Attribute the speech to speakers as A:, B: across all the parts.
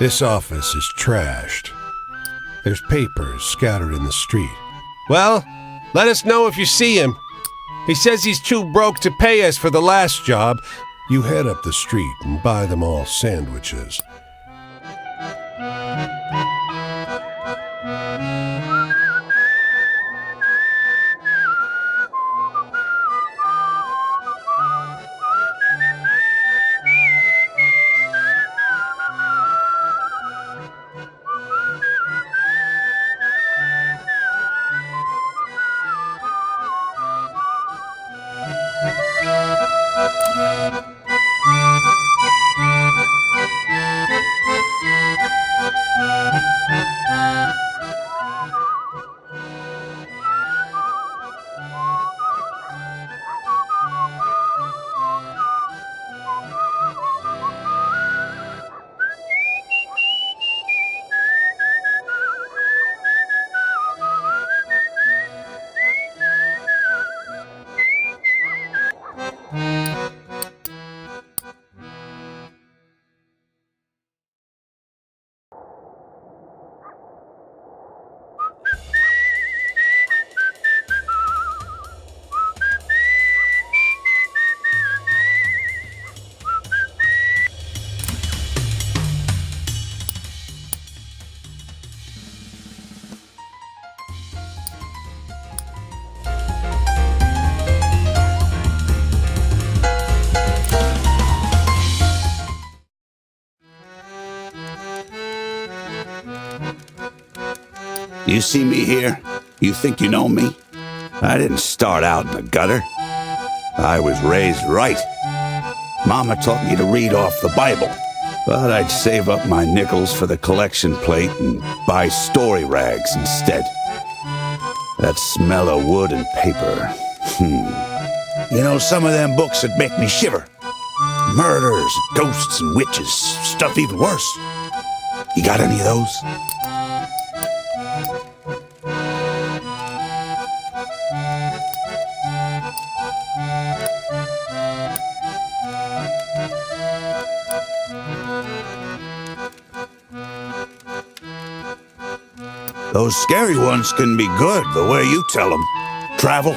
A: This office is trashed. There's papers scattered in the street. Well, let us know if you see him. He says he's too broke to pay us for the last job. You head up the street and buy them all sandwiches.
B: You see me here? You think you know me? I didn't start out in the gutter. I was raised right. Mama taught me to read off the Bible, but I'd save up my nickels for the collection plate and buy story rags instead. That smell of wood and paper. You know, some of them books would make me shiver. Murders, ghosts, and witches. Stuff even worse. You got any of those? Those scary ones can be good, the way you tell them. Travel.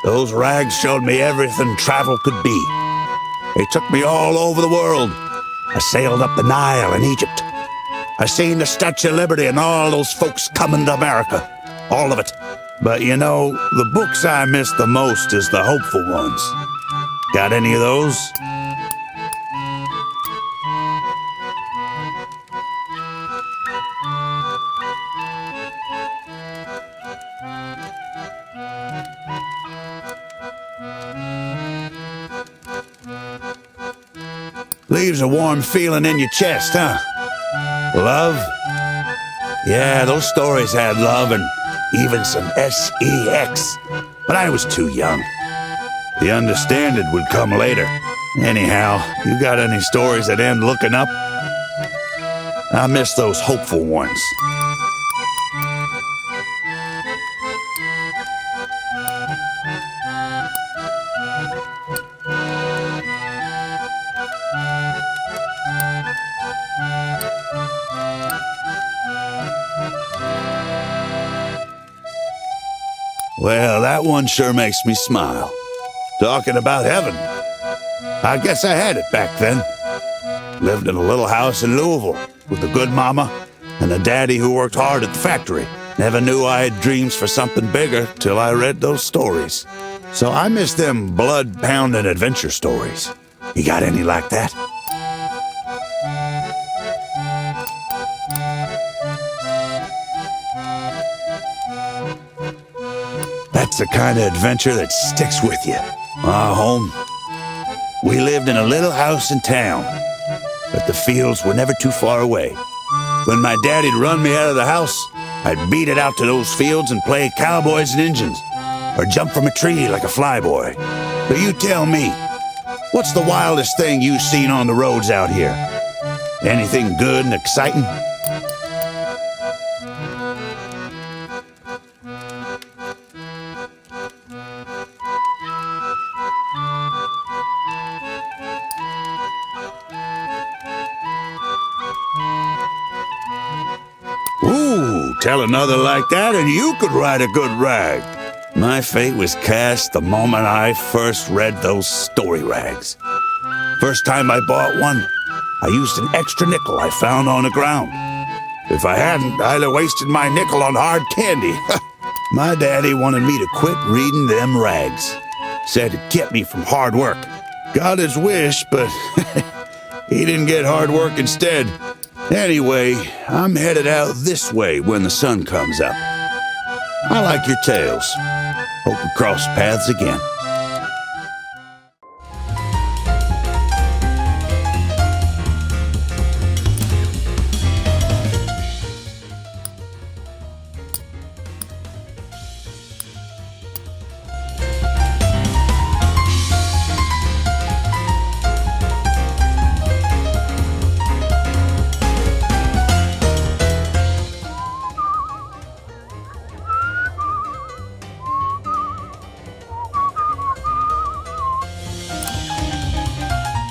B: Those rags showed me everything travel could be. They took me all over the world. I sailed up the Nile in Egypt. I seen the Statue of Liberty and all those folks coming to America. All of it. But you know, the books I miss the most is the hopeful ones. Got any of those? Leaves a warm feeling in your chest, huh? Love? Yeah, those stories had love and even some sex. But I was too young. The understanding would come later. Anyhow, you got any stories that end looking up? I miss those hopeful ones. Well, that one sure makes me smile. Talking about heaven. I guess I had it back then. Lived in a little house in Louisville with a good mama and a daddy who worked hard at the factory. Never knew I had dreams for something bigger till I read those stories. So I miss them blood-pounding adventure stories. You got any like that? That's the kind of adventure that sticks with you. Our home. We lived in a little house in town, but the fields were never too far away. When my daddy'd run me out of the house, I'd beat it out to those fields and play cowboys and Indians, or jump from a tree like a flyboy. But you tell me, what's the wildest thing you've seen on the roads out here? Anything good and exciting? Tell another like that and you could write a good rag. My fate was cast the moment I first read those story rags. First time I bought one, I used an extra nickel I found on the ground. If I hadn't, I'd have wasted my nickel on hard candy. My daddy wanted me to quit reading them rags. Said it kept me from hard work. Got his wish, but he didn't get hard work instead. Anyway, I'm headed out this way when the sun comes up. I like your tales. Hope we cross paths again.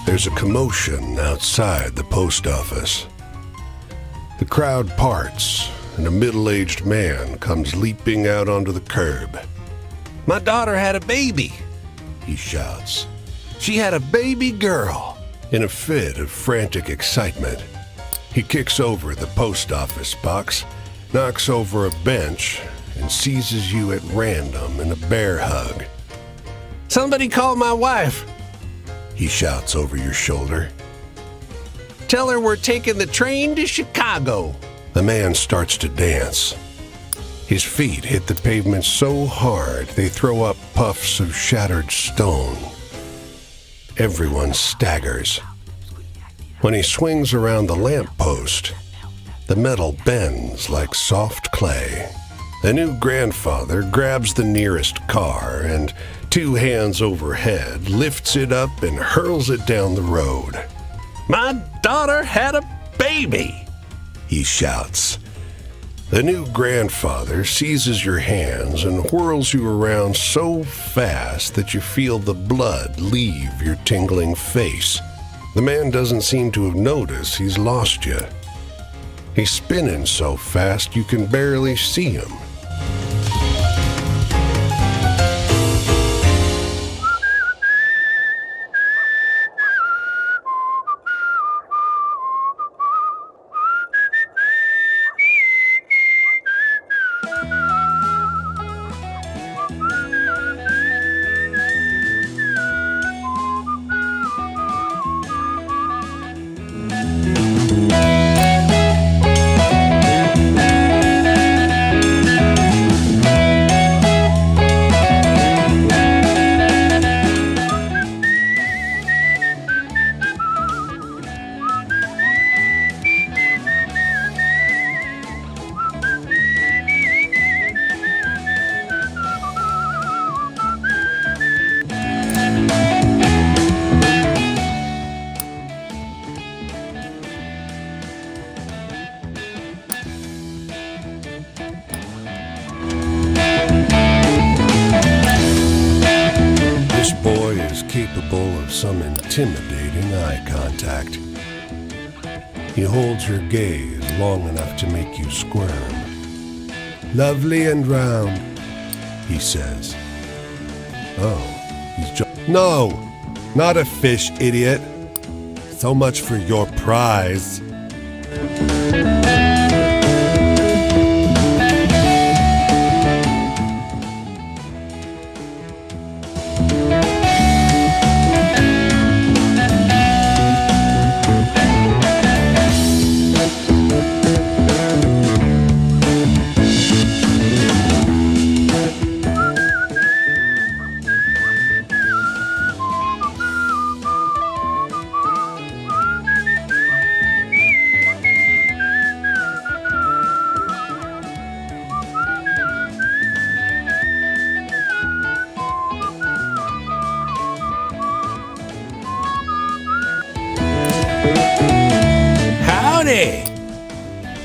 A: There's a commotion outside the post office. The crowd parts, and a middle-aged man comes leaping out onto the curb. "My daughter had a baby," he shouts. "She had a baby girl." In a fit of frantic excitement, he kicks over the post office box, knocks over a bench, and seizes you at random in a bear hug. "Somebody call my wife," he shouts over your shoulder. "Tell her we're taking the train to Chicago." The man starts to dance. His feet hit the pavement so hard they throw up puffs of shattered stone. Everyone staggers. When he swings around the lamppost, the metal bends like soft clay. The new grandfather grabs the nearest car and, 2 hands overhead, lifts it up and hurls it down the road. "My daughter had a baby," he shouts. The new grandfather seizes your hands and whirls you around so fast that you feel the blood leave your tingling face. The man doesn't seem to have noticed he's lost you. He's spinning so fast you can barely see him. Capable of some intimidating eye contact. He holds your gaze long enough to make you squirm. "Lovely and round," he says. Oh, he's just... No, not a fish, idiot. So much for your prize.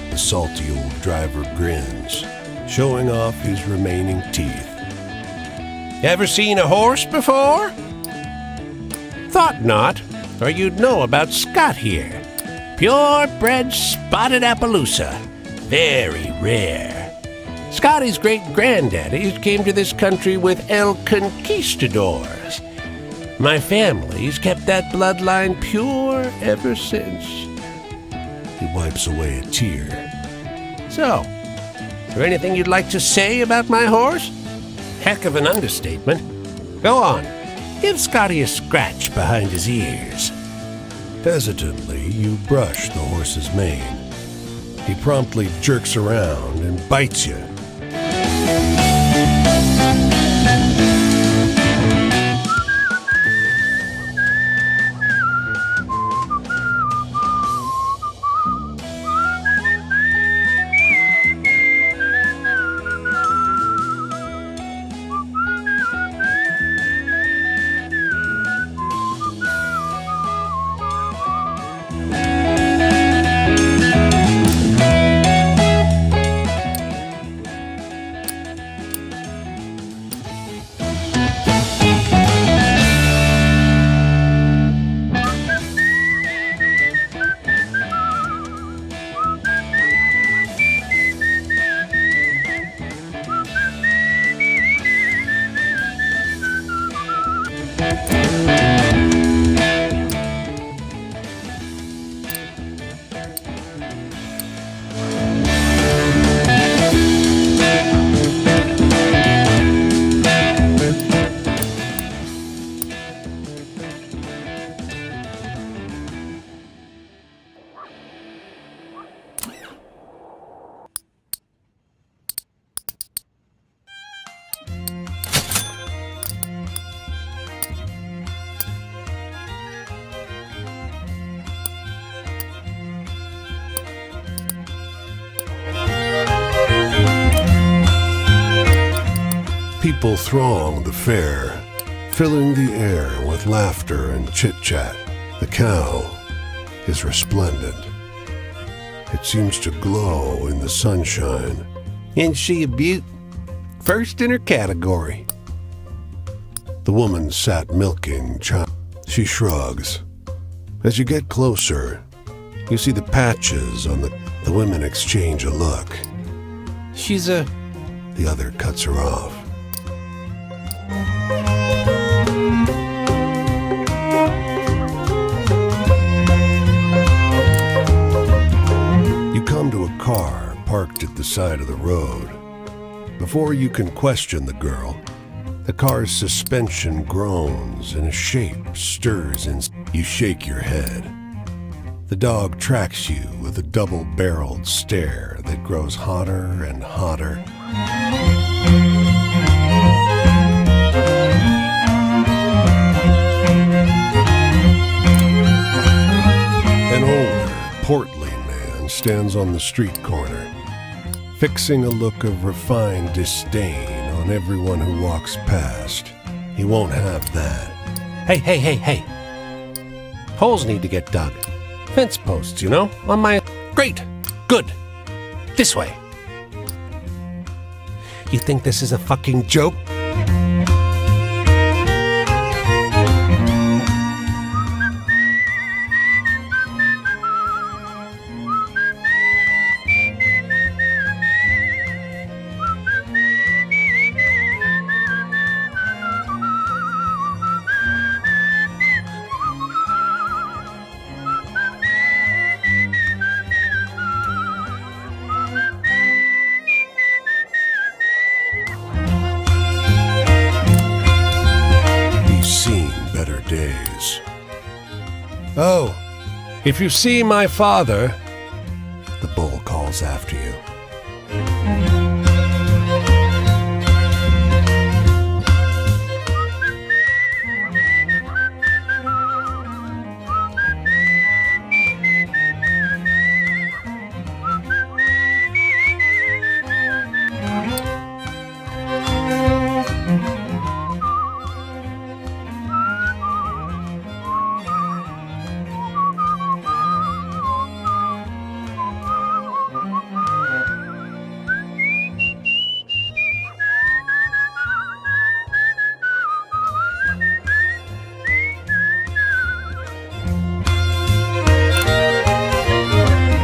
A: The salty old driver grins, showing off his remaining teeth. "Ever seen a horse before?" "Thought not, or you'd know about Scott here. Purebred spotted Appaloosa. very rare. Scotty's great-granddaddies came to this country with El Conquistadors. My family's kept that bloodline pure ever since. He wipes away a tear. So, is there anything you'd like to say about my horse? Heck of an understatement. Go on, give Scotty a scratch behind his ears. Hesitantly, you brush the horse's mane. He promptly jerks around and bites you. People throng the fair, filling the air with laughter and chit-chat. The cow is resplendent. It seems to glow in the sunshine. Ain't she a beaut? First in her category. The woman sat milking child. She shrugs. As you get closer, you see the patches on the women exchange a look. She's a... The other cuts her off. You come to a car parked at the side of the road. Before you can question the girl, the car's suspension groans and a shape stirs and you shake your head. The dog tracks you with a double-barreled stare that grows hotter and hotter. An older, portly man stands on the street corner, fixing a look of refined disdain on everyone who walks past. He won't have that. Hey. Holes need to get dug. Fence posts, you know, on my... Great! Good! This way. You think this is a fucking joke? Days. Oh, if you see my father, the bull calls after you.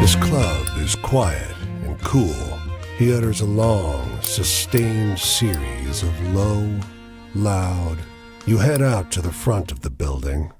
A: This club is quiet and cool. cool. He utters a long, sustained series of low, loud. You head out to the front of the building.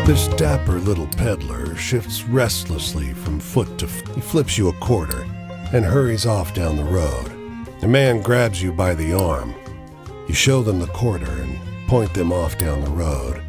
A: This dapper little peddler shifts restlessly from foot to foot. He flips you a quarter and hurries off down the road. A man grabs you by the arm. You show them the quarter and point them off down the road.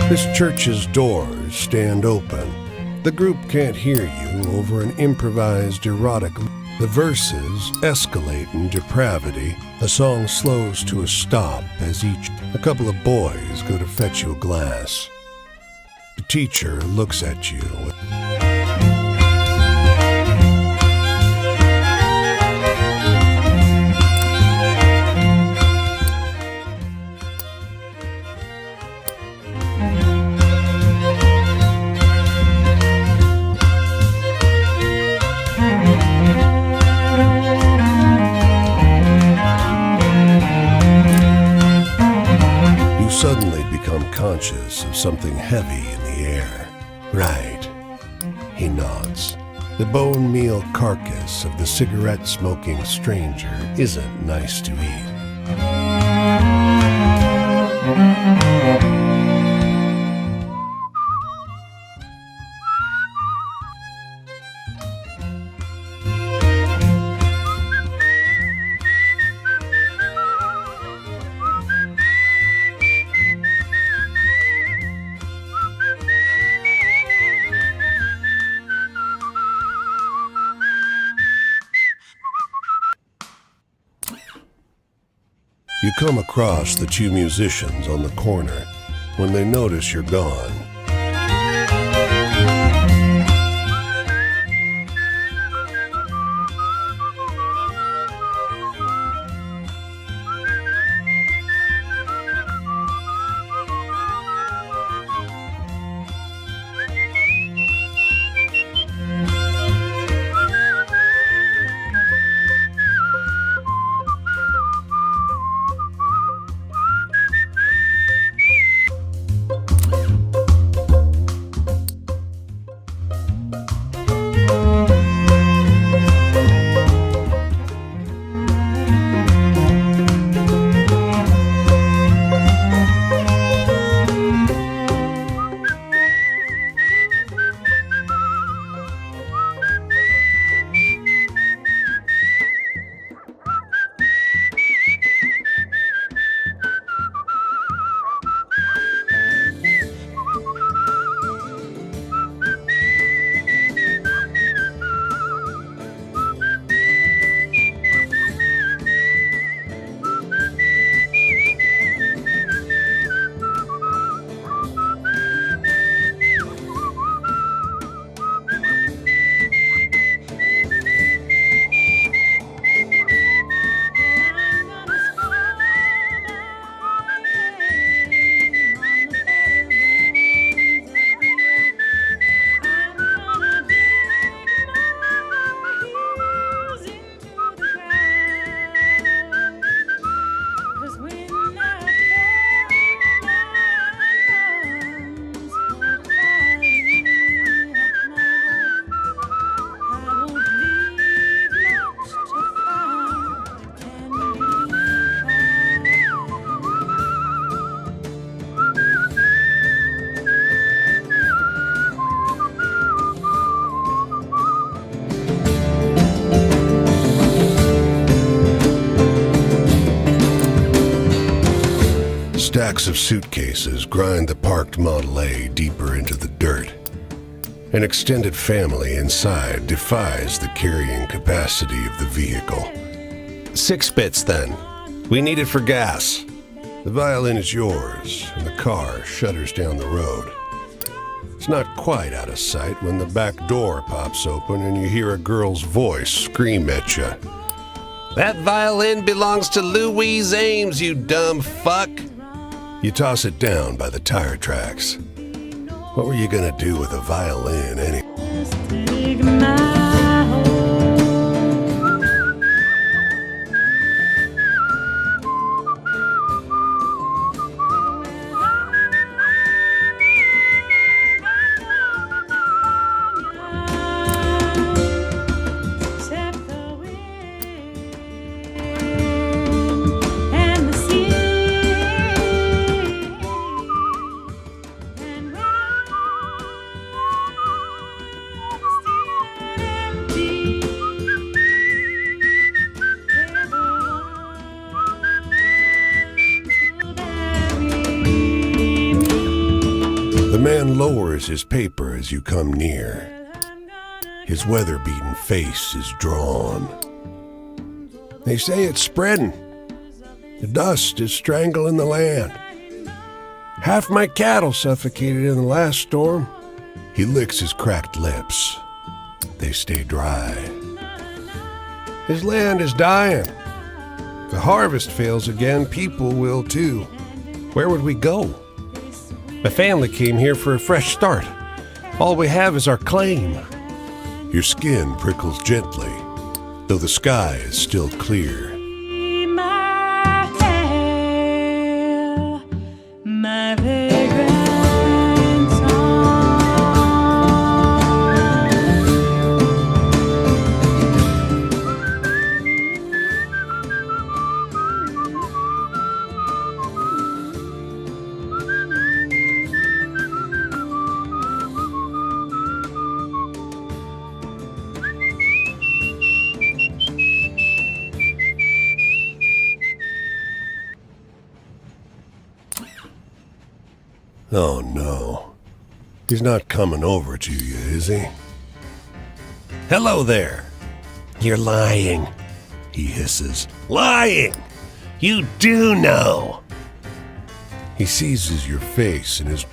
A: This church's doors stand open. The group can't hear you over an improvised erotic. The verses escalate in depravity. The song slows to a stop as a couple of boys go to fetch you a glass. The teacher looks at you. Suddenly become conscious of something heavy in the air. Right. He nods. The bone meal carcass of the cigarette-smoking stranger isn't nice to eat. You come across the two musicians on the corner when they notice you're gone. Stacks of suitcases grind the parked Model A deeper into the dirt. An extended family inside defies the carrying capacity of the vehicle. 6 bits, then. We need it for gas. The violin is yours, and the car shudders down the road. It's not quite out of sight when the back door pops open and you hear a girl's voice scream at you. "That violin belongs to Louise Ames, you dumb fuck!" You toss it down by the tire tracks. What were you gonna do with a violin anyway? The man lowers his paper as you come near. His weather-beaten face is drawn. They say it's spreading. The dust is strangling the land. Half my cattle suffocated in the last storm. He licks his cracked lips. They stay dry. His land is dying. If the harvest fails again, people will too. Where would we go? My family came here for a fresh start. All we have is our claim. Your skin prickles gently, though the sky is still clear. Oh no. He's not coming over to you, is he? "Hello there." "You're lying," he hisses. "Lying! You do know." He seizes your face in his...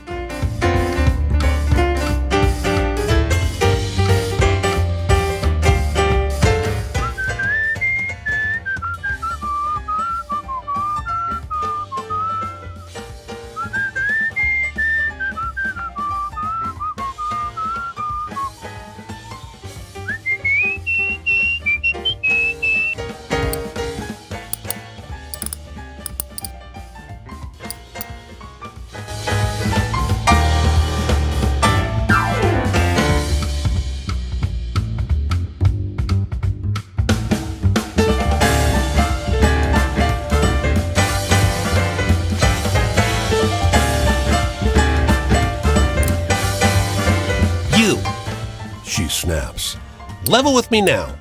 A: She snaps. "Level with me now.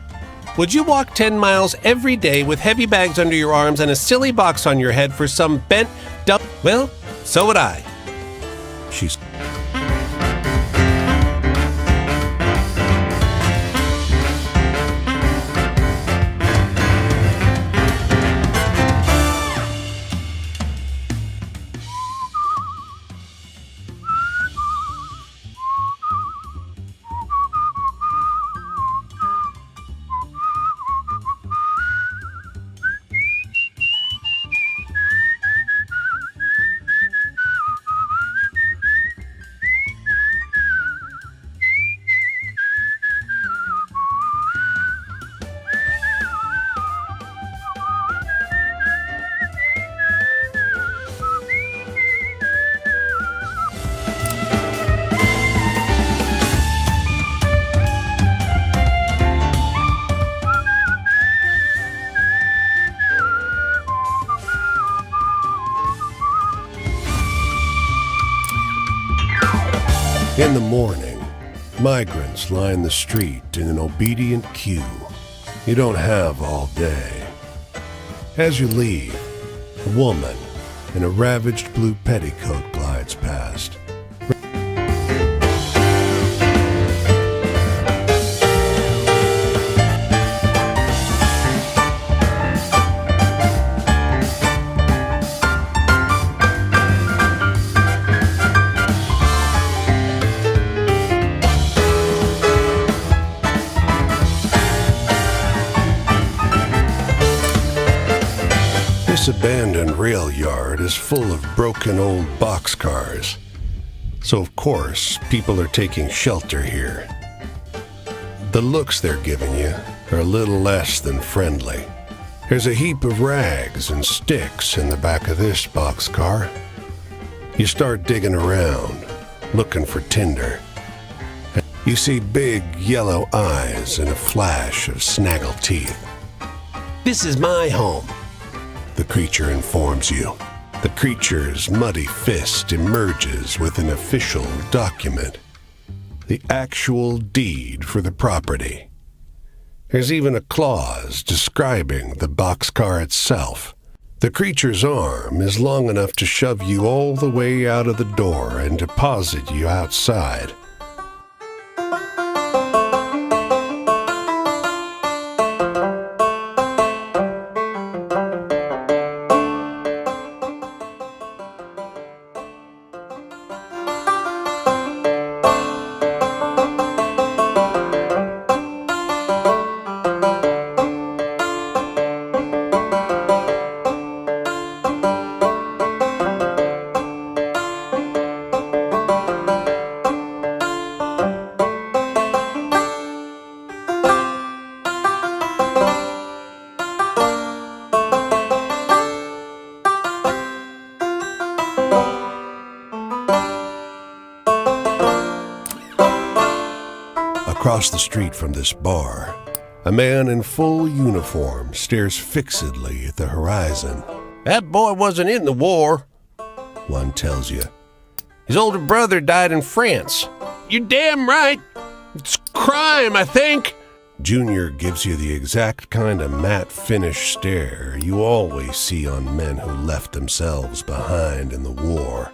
A: Would you walk 10 miles every day with heavy bags under your arms and a silly box on your head for some bent dump? Well, so would I." She's... In the morning, migrants line the street in an obedient queue. You don't have all day. As you leave, a woman, and a ravaged blue petticoat glides past. This abandoned rail yard is full of broken old boxcars, so of course people are taking shelter here. The looks they're giving you are a little less than friendly. There's a heap of rags and sticks in the back of this boxcar. You start digging around, looking for tinder. You see big yellow eyes and a flash of snaggle teeth. "This is my home," the creature informs you. The creature's muddy fist emerges with an official document, the actual deed for the property. There's even a clause describing the boxcar itself. The creature's arm is long enough to shove you all the way out of the door and deposit you outside. Across the street from this bar, a man in full uniform stares fixedly at the horizon. "That boy wasn't in the war," one tells you. "His older brother died in France." "You're damn right. It's crime, I think." Junior gives you the exact kind of matte finish stare you always see on men who left themselves behind in the war.